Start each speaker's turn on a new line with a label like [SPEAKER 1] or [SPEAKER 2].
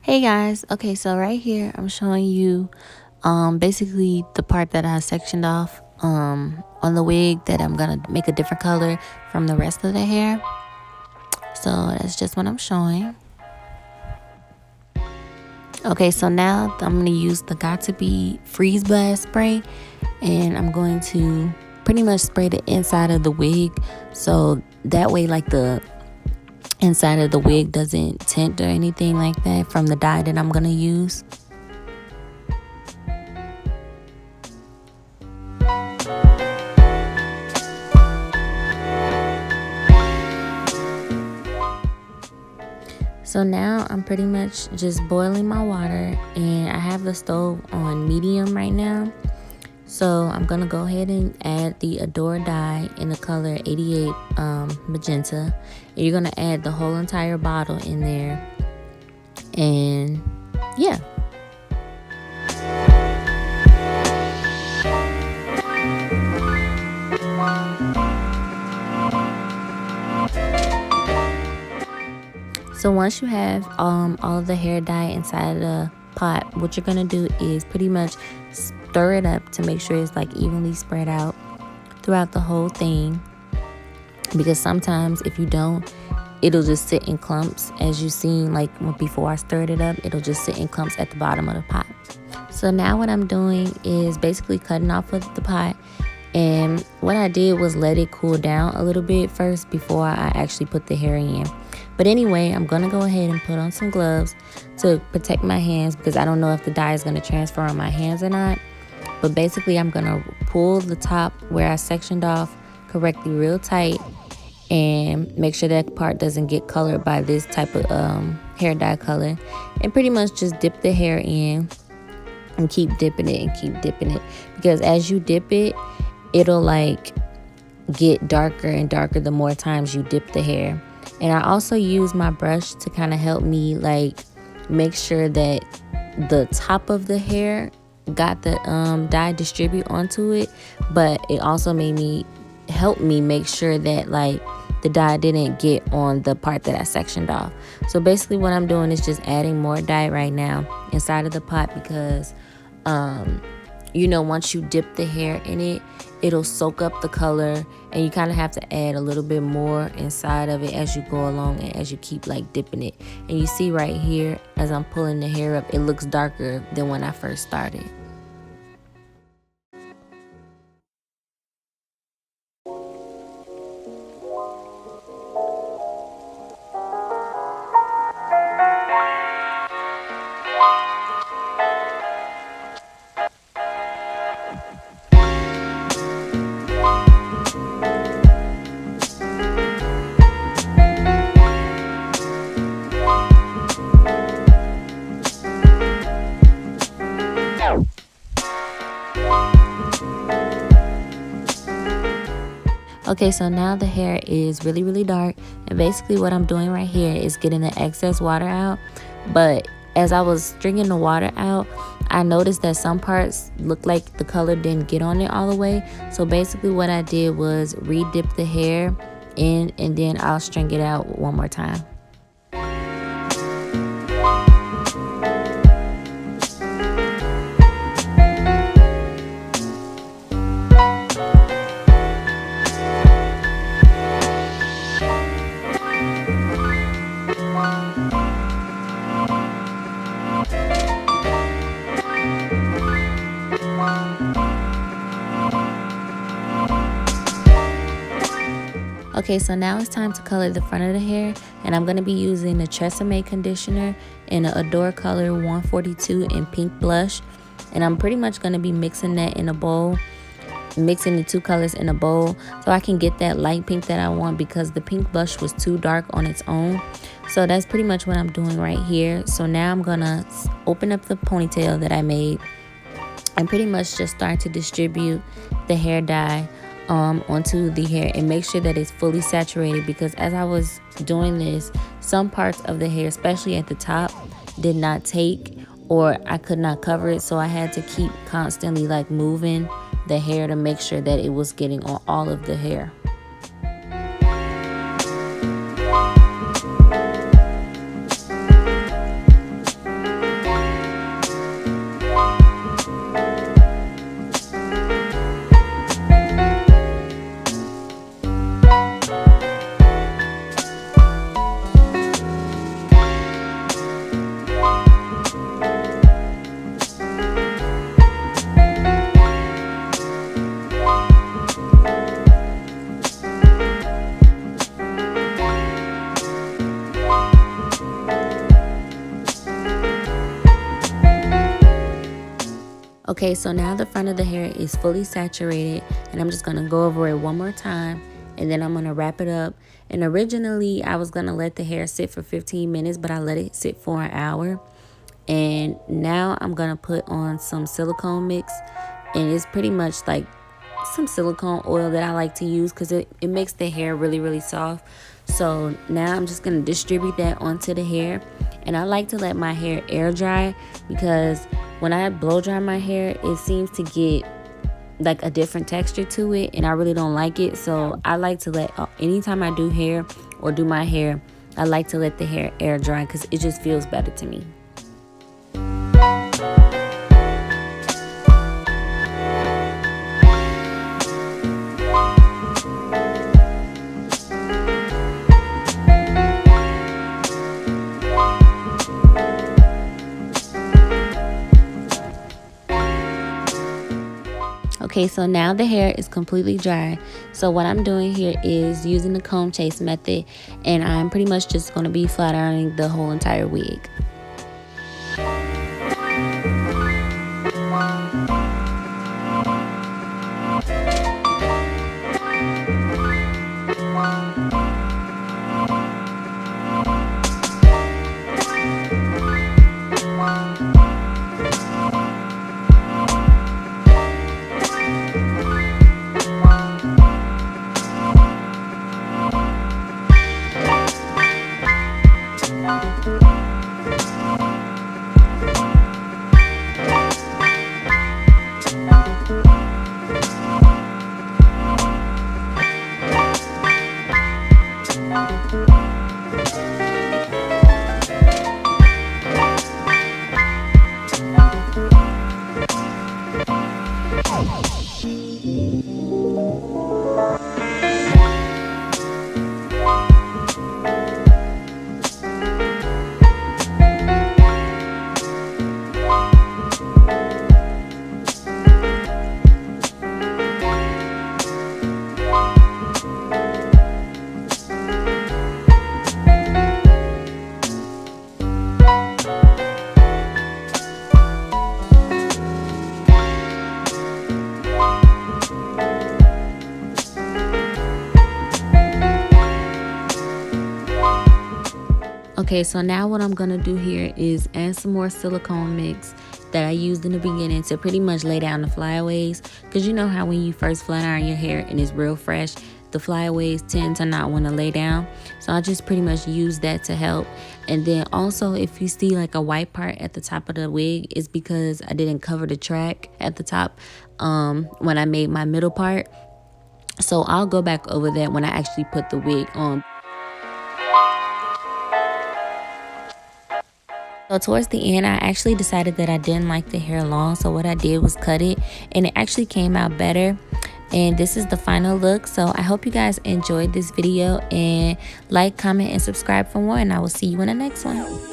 [SPEAKER 1] Hey guys, okay, so right here I'm showing you basically the part that I sectioned off on the wig that I'm gonna make a different color from the rest of the hair. So that's just what I'm showing. Okay, so now I'm gonna use the Got To Be Freeze Blast spray, and I'm going to pretty much spray the inside of the wig, so that way like the inside of the wig doesn't tint or anything like that from the dye that I'm gonna use. So now I'm pretty much just boiling my water, and I have the stove on medium right now. So I'm gonna go ahead and add the Adore dye in the color 88 Magenta. And you're gonna add the whole entire bottle in there, and yeah. So once you have all of the hair dye inside of the pot, what you're gonna do is pretty much stir it up to make sure it's like evenly spread out throughout the whole thing, because sometimes if you don't, it'll just sit in clumps. As you seen, like before I stirred it up, it'll just sit in clumps at the bottom of the pot. So now what I'm doing is basically cutting off of the pot, and what I did was let it cool down a little bit first before I actually put the hair in. But anyway, I'm gonna go ahead and put on some gloves to protect my hands, because I don't know if the dye is gonna transfer on my hands or not. But basically I'm gonna pull the top where I sectioned off correctly real tight, and make sure that part doesn't get colored by this type of hair dye color, and pretty much just dip the hair in and keep dipping it and keep dipping it, because as you dip it, it'll like get darker and darker the more times you dip the hair. And I also use my brush to kind of help me like make sure that the top of the hair got the dye distribute onto it, but it also help me make sure that like the dye didn't get on the part that I sectioned off. So basically what I'm doing is just adding more dye right now inside of the pot, because you know, once you dip the hair in it, it'll soak up the color, and you kind of have to add a little bit more inside of it as you go along and as you keep like dipping it. And you see right here, as I'm pulling the hair up, it looks darker than when I first started. Okay, so now the hair is really dark, and basically what I'm doing right here is getting the excess water out. But as I was stringing the water out, I noticed that some parts looked like the color didn't get on it all the way. So basically what I did was re-dip the hair in, and then I'll string it out one more time. Okay, so now it's time to color the front of the hair, and I'm going to be using the Tresemme conditioner in the Adore color 142 in pink blush. And I'm pretty much going to be mixing that in a bowl, mixing the two colors in a bowl, so I can get that light pink that I want, because the pink blush was too dark on its own. So that's pretty much what I'm doing right here. So now I'm going to open up the ponytail that I made and pretty much just start to distribute the hair dye onto the hair, and make sure that it's fully saturated, because as I was doing this, some parts of the hair, especially at the top, did not take, or I could not cover it. So I had to keep constantly like moving the hair to make sure that it was getting on all of the hair. Okay, so now the front of the hair is fully saturated, and I'm just going to go over it one more time, and then I'm going to wrap it up. And originally, I was going to let the hair sit for 15 minutes, but I let it sit for an hour. And now I'm going to put on some silicone mix, and it's pretty much like some silicone oil that I like to use because it makes the hair really, really soft. So now I'm just going to distribute that onto the hair. And I like to let my hair air dry because when I blow dry my hair, it seems to get like a different texture to it, and I really don't like it. So I like to let, anytime I do hair or do my hair, I like to let the hair air dry because it just feels better to me. Okay, so now the hair is completely dry. So what I'm doing here is using the comb chase method, and I'm pretty much just going to be flat ironing the whole entire wig. Okay, so now what I'm going to do here is add some more silicone mix that I used in the beginning to pretty much lay down the flyaways. Because you know how when you first flat iron your hair and it's real fresh, the flyaways tend to not want to lay down. So I just pretty much use that to help. And then also, if you see like a white part at the top of the wig, it's because I didn't cover the track at the top when I made my middle part. So I'll go back over that when I actually put the wig on. So towards the end, I actually decided that I didn't like the hair long. So what I did was cut it, and it actually came out better. And this is the final look. So I hope you guys enjoyed this video, and like, comment, and subscribe for more. And I will see you in the next one.